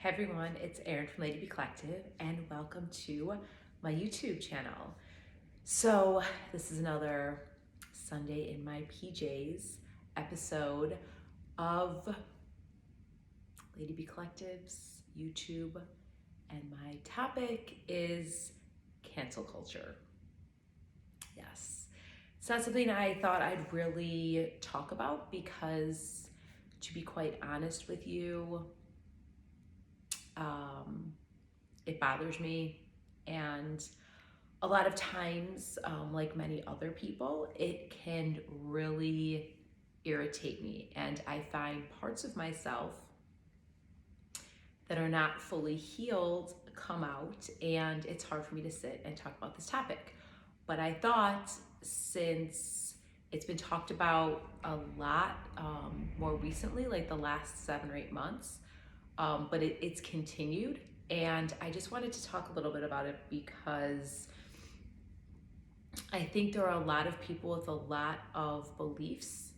Hey everyone, it's Erin from Lady Be Collective, and welcome to my YouTube channel. So, this is another Sunday in my PJs episode of Lady Be Collective's YouTube, and my topic is cancel culture. Yes, it's not something I thought I'd really talk about because, to be quite honest with you, it bothers me, and a lot of times, like many other people, it can really irritate me, and I find parts of myself that are not fully healed come out, and it's hard for me to sit and talk about this topic. But I thought, since it's been talked about a lot more recently, like the last 7 or 8 months, but it's continued, and I just wanted to talk a little bit about it because I think there are a lot of people with a lot of beliefs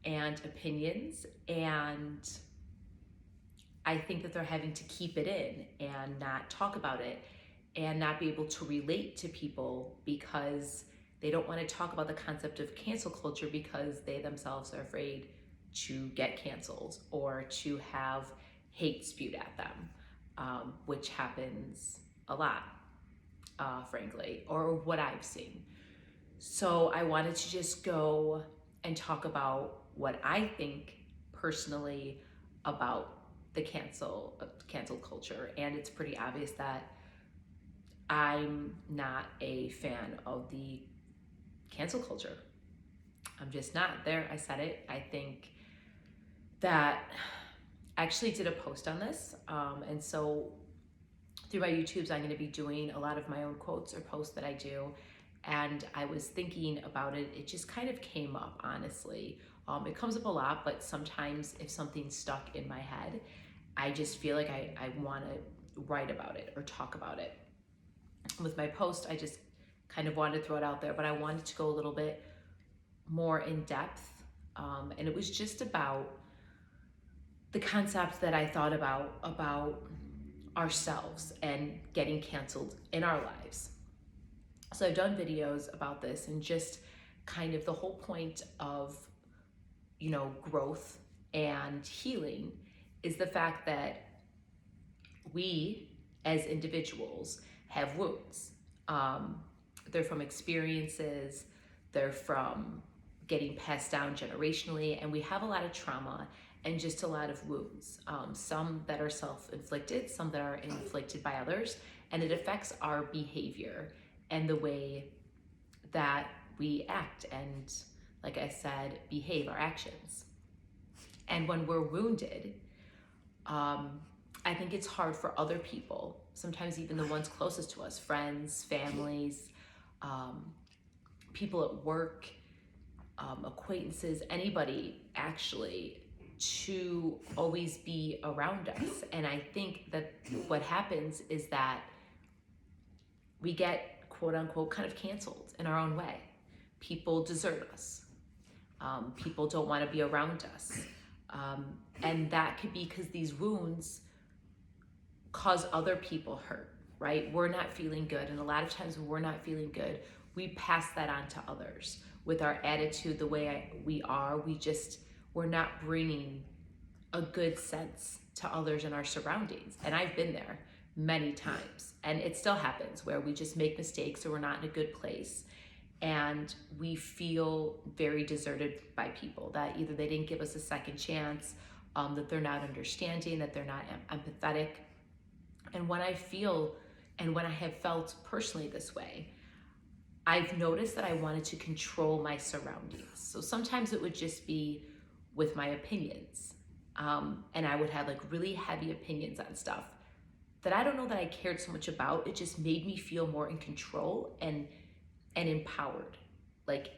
and opinions, and I think that they're having to keep it in and not talk about it and not be able to relate to people because they don't want to talk about the concept of cancel culture because they themselves are afraid to get canceled or to have hate spewed at them, which happens a lot, frankly, or what I've seen. So I wanted to just go and talk about what I think personally about the cancel culture, and it's pretty obvious that I'm not a fan of the cancel culture. I'm just not there. I said it. I think that I actually did a post on this, and so through my YouTubes, I'm going to be doing a lot of my own quotes or posts that I do. And I was thinking about it. It just kind of came up, honestly. It comes up a lot, but sometimes if something's stuck in my head, I just feel like I want to write about it or talk about it. With my post, I just kind of wanted to throw it out there, but I wanted to go a little bit more in depth. And it was just about the concept that I thought about ourselves and getting canceled in our lives. So I've done videos about this, and just kind of the whole point of, growth and healing is the fact that we as individuals have wounds. They're from experiences, they're from getting passed down generationally, and we have a lot of trauma and just a lot of wounds, some that are self-inflicted, some that are inflicted by others, and it affects our behavior and the way that we act and, like I said, behave, our actions. And when we're wounded, I think it's hard for other people, sometimes even the ones closest to us, friends, families, people at work, acquaintances, anybody actually, to always be around us. And I think that what happens is that we get, quote unquote, kind of canceled in our own way. People desert us. People don't want to be around us. And that could be because these wounds cause other people hurt, right? We're not feeling good. And a lot of times when we're not feeling good, we pass that on to others with our attitude, the way we are. We're not bringing a good sense to others in our surroundings. And I've been there many times, and it still happens where we just make mistakes or we're not in a good place, and we feel very deserted by people, that either they didn't give us a second chance, that they're not understanding, that they're not empathetic. And when I feel, and when I have felt personally this way, I've noticed that I wanted to control my surroundings. So sometimes it would just be with my opinions, and I would have like really heavy opinions on stuff that I don't know that I cared so much about. It just made me feel more in control and empowered, like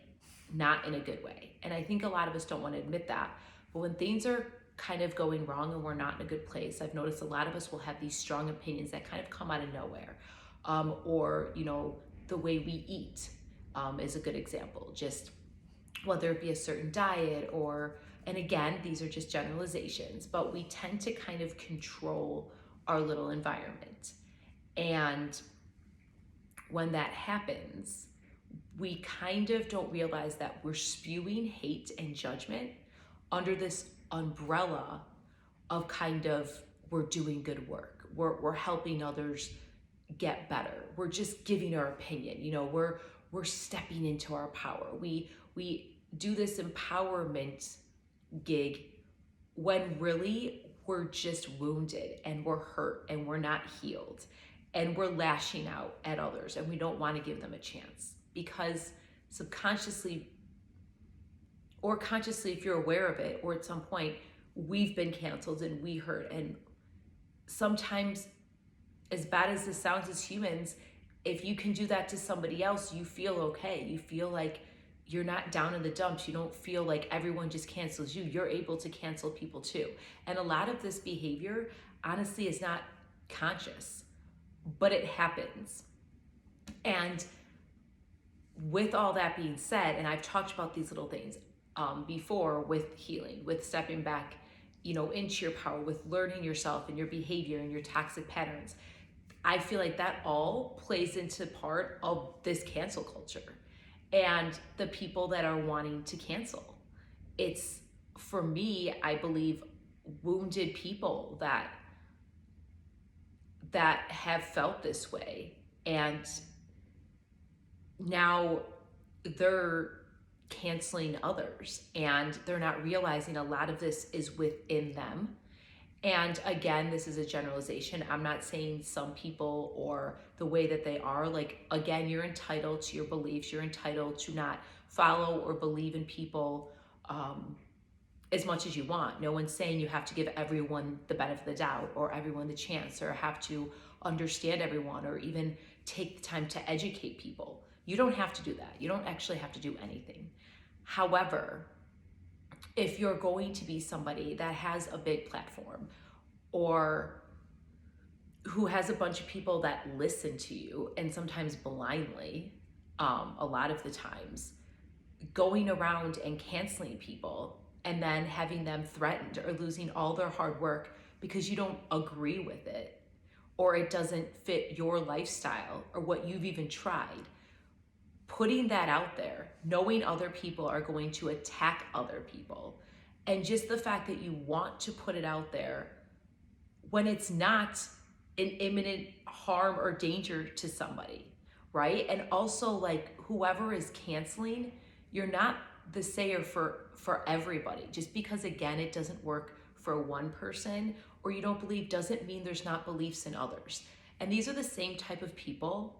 not in a good way. And I think a lot of us don't want to admit that. But when things are kind of going wrong and we're not in a good place, I've noticed a lot of us will have these strong opinions that kind of come out of nowhere. Or, the way we eat is a good example. Just whether it be a certain diet or, and again, these are just generalizations, but we tend to kind of control our little environment. And when that happens, we kind of don't realize that we're spewing hate and judgment under this umbrella of kind of, we're doing good work. We're helping others get better. We're just giving our opinion. You know, we're stepping into our power. We do this empowerment gig when really we're just wounded and we're hurt and we're not healed and we're lashing out at others and we don't want to give them a chance, because subconsciously or consciously, if you're aware of it, or at some point we've been canceled and we hurt. And sometimes, as bad as this sounds, as humans, if you can do that to somebody else, you feel okay. You feel like you're not down in the dumps. You don't feel like everyone just cancels you. You're able to cancel people too. And a lot of this behavior, honestly, is not conscious, but it happens. And with all that being said, and I've talked about these little things before, with healing, with stepping back, you know, into your power, with learning yourself and your behavior and your toxic patterns, I feel like that all plays into part of this cancel culture and the people that are wanting to cancel. It's, for me, I believe, wounded people that have felt this way, and now they're canceling others and they're not realizing a lot of this is within them. And again, this is a generalization. I'm not saying some people or the way that they are. Like, again, you're entitled to your beliefs. You're entitled to not follow or believe in people as much as you want. No one's saying you have to give everyone the benefit of the doubt or everyone the chance or have to understand everyone or even take the time to educate people. You don't have to do that. You don't actually have to do anything. However, if you're going to be somebody that has a big platform or who has a bunch of people that listen to you, and sometimes blindly, a lot of the times, going around and canceling people and then having them threatened or losing all their hard work because you don't agree with it or it doesn't fit your lifestyle or what you've even tried, putting that out there, knowing other people are going to attack other people, and just the fact that you want to put it out there when it's not an imminent harm or danger to somebody, right? And also, like, whoever is canceling, you're not the sayer for everybody. Just because, again, it doesn't work for one person or you don't believe doesn't mean there's not beliefs in others. And these are the same type of people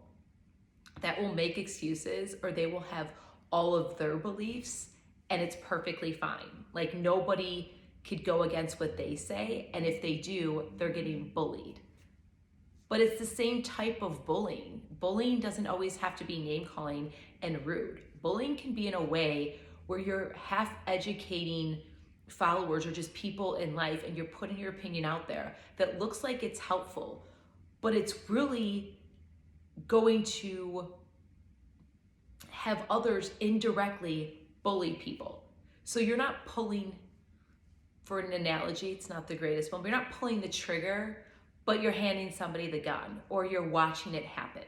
that will make excuses, or they will have all of their beliefs and it's perfectly fine. Like, nobody could go against what they say, and if they do, they're getting bullied. But it's the same type of bullying. Bullying doesn't always have to be name calling and rude. Bullying can be in a way where you're half educating followers or just people in life, and you're putting your opinion out there that looks like it's helpful, but it's really going to have others indirectly bully people. So you're not pulling, for an analogy, it's not the greatest one, but you're not pulling the trigger, but you're handing somebody the gun or you're watching it happen,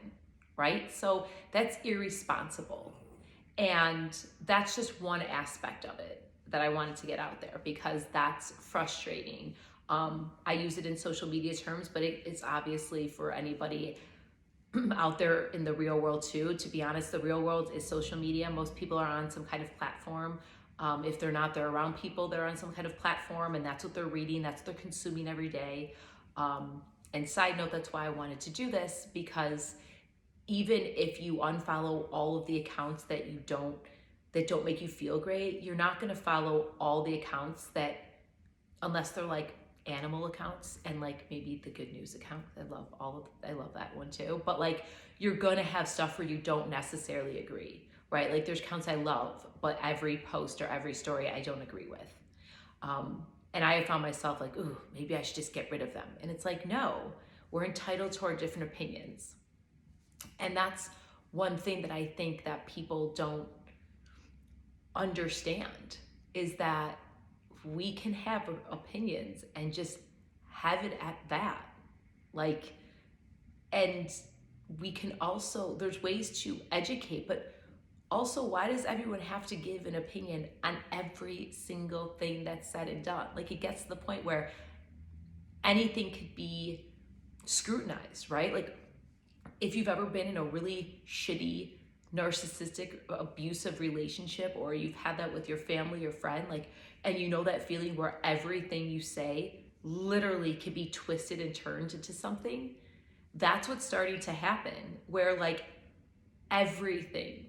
right? So that's irresponsible. And that's just one aspect of it that I wanted to get out there because that's frustrating. I use it in social media terms, but it's obviously for anybody out there in the real world too. To be honest, the real world is social media. Most people are on some kind of platform. If they're not, they're around people that are on some kind of platform, and that's what they're reading, that's what they're consuming every day. And side note, that's why I wanted to do this, because even if you unfollow all of the accounts that don't make you feel great, you're not going to follow all the accounts that, unless they're like animal accounts and like maybe the good news account. I love that one too. But like, you're going to have stuff where you don't necessarily agree, right? Like, there's accounts I love, but every post or every story I don't agree with. And I have found myself like, ooh, maybe I should just get rid of them. And it's like, no, we're entitled to our different opinions. And that's one thing that I think that people don't understand, is that we can have opinions and just have it at that. Like, and we can also, there's ways to educate, but also, why does everyone have to give an opinion on every single thing that's said and done? Like, it gets to the point where anything could be scrutinized, right? Like, if you've ever been in a really shitty, narcissistic, abusive relationship, or you've had that with your family or friend, like, and you know that feeling where everything you say literally can be twisted and turned into something, that's what's starting to happen, where like everything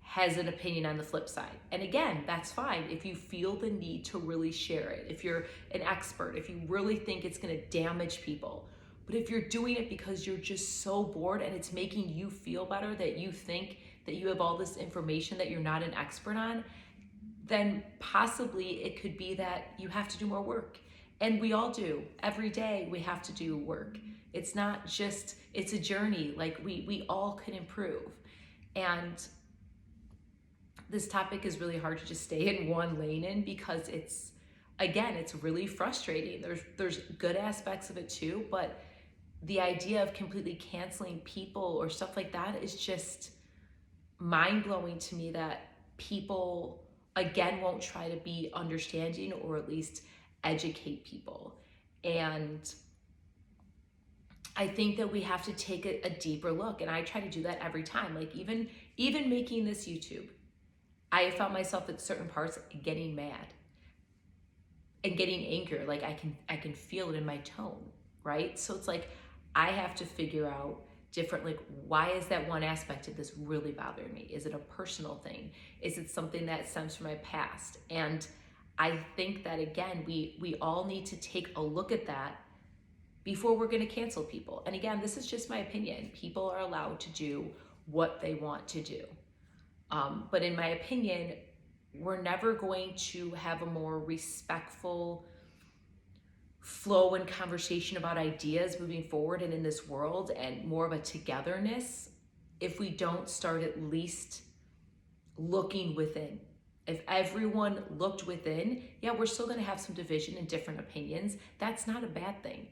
has an opinion on the flip side. And again, that's fine if you feel the need to really share it, if you're an expert, if you really think it's going to damage people. But if you're doing it because you're just so bored and it's making you feel better, that you think that you have all this information that you're not an expert on, then possibly it could be that you have to do more work. And we all do. Every day we have to do work. It's not just, it's a journey. Like we all can improve. And this topic is really hard to just stay in one lane in, because it's, again, it's really frustrating. There's good aspects of it too, but the idea of completely canceling people or stuff like that is just mind-blowing to me, that people again won't try to be understanding or at least educate people. And I think that we have to take a deeper look, and I try to do that every time. Like even making this YouTube, I found myself at certain parts getting mad and getting angry. Like I can feel it in my tone, right? So it's like I have to figure out different, like, why is that one aspect of this really bothering me? Is it a personal thing? Is it something that stems from my past? And I think that again, we all need to take a look at that before we're going to cancel people. And again, this is just my opinion. People are allowed to do what they want to do. But in my opinion, we're never going to have a more respectful flow and conversation about ideas moving forward and in this world, and more of a togetherness, if we don't start at least looking within. If everyone looked within, yeah, we're still going to have some division and different opinions. That's not a bad thing.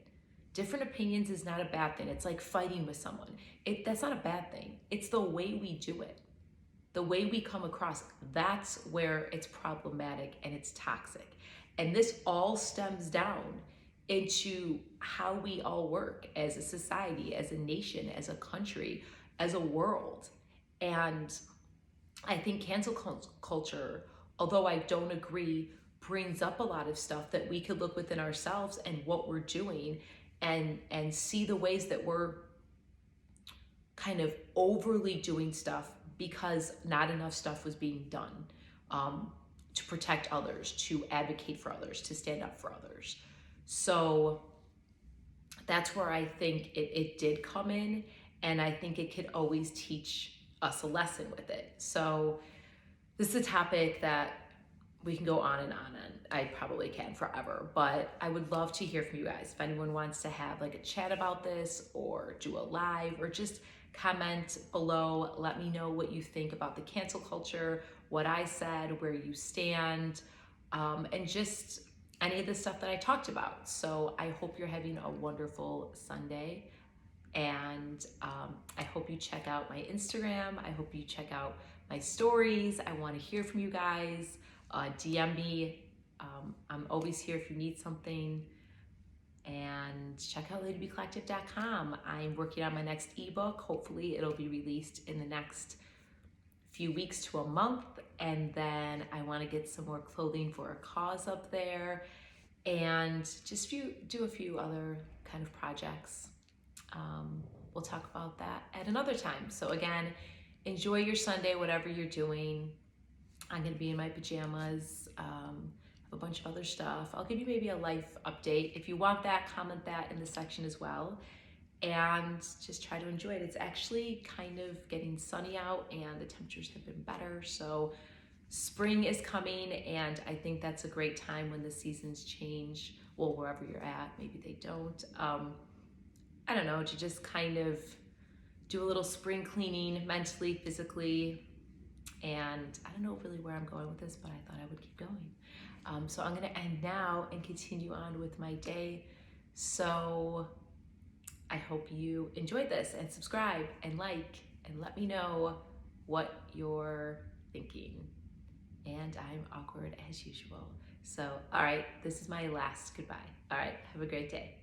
Different opinions is not a bad thing. It's like fighting with someone. That's not a bad thing. It's the way we do it. The way we come across, that's where it's problematic and it's toxic. And this all stems down into how we all work as a society, as a nation, as a country, as a world. And I think cancel culture, although I don't agree, brings up a lot of stuff that we could look within ourselves and what we're doing, and see the ways that we're kind of overly doing stuff because not enough stuff was being done to protect others, to advocate for others, to stand up for others. So that's where I think it did come in, and I think it could always teach us a lesson with it. So this is a topic that we can go on and on, and I probably can forever, but I would love to hear from you guys. If anyone wants to have like a chat about this, or do a live, or just comment below, let me know what you think about the cancel culture, what I said, where you stand, and just any of the stuff that I talked about. So I hope you're having a wonderful Sunday, and I hope you check out my Instagram. I hope you check out my stories. I want to hear from you guys. DM me. I'm always here if you need something. And check out ladybecollective.com. I'm working on my next ebook. Hopefully it'll be released in the next few weeks to a month. And then I want to get some more clothing for a cause up there, and just do a few other kind of projects. We'll talk about that at another time. So again, enjoy your Sunday, whatever you're doing. I'm going to be in my pajamas, have a bunch of other stuff. I'll give you maybe a life update. If you want that, comment that in the section as well. And just try to enjoy it. It's actually kind of getting sunny out, and the temperatures have been better. So spring is coming, and I think that's a great time when the seasons change. Well, wherever you're at, maybe they don't. I don't know, to just kind of do a little spring cleaning mentally, physically. And I don't know really where I'm going with this, but I thought I would keep going. So I'm going to end now and continue on with my day. So I hope you enjoyed this, and subscribe and like and let me know what you're thinking. And I'm awkward as usual. So, all right, this is my last goodbye. All right, have a great day.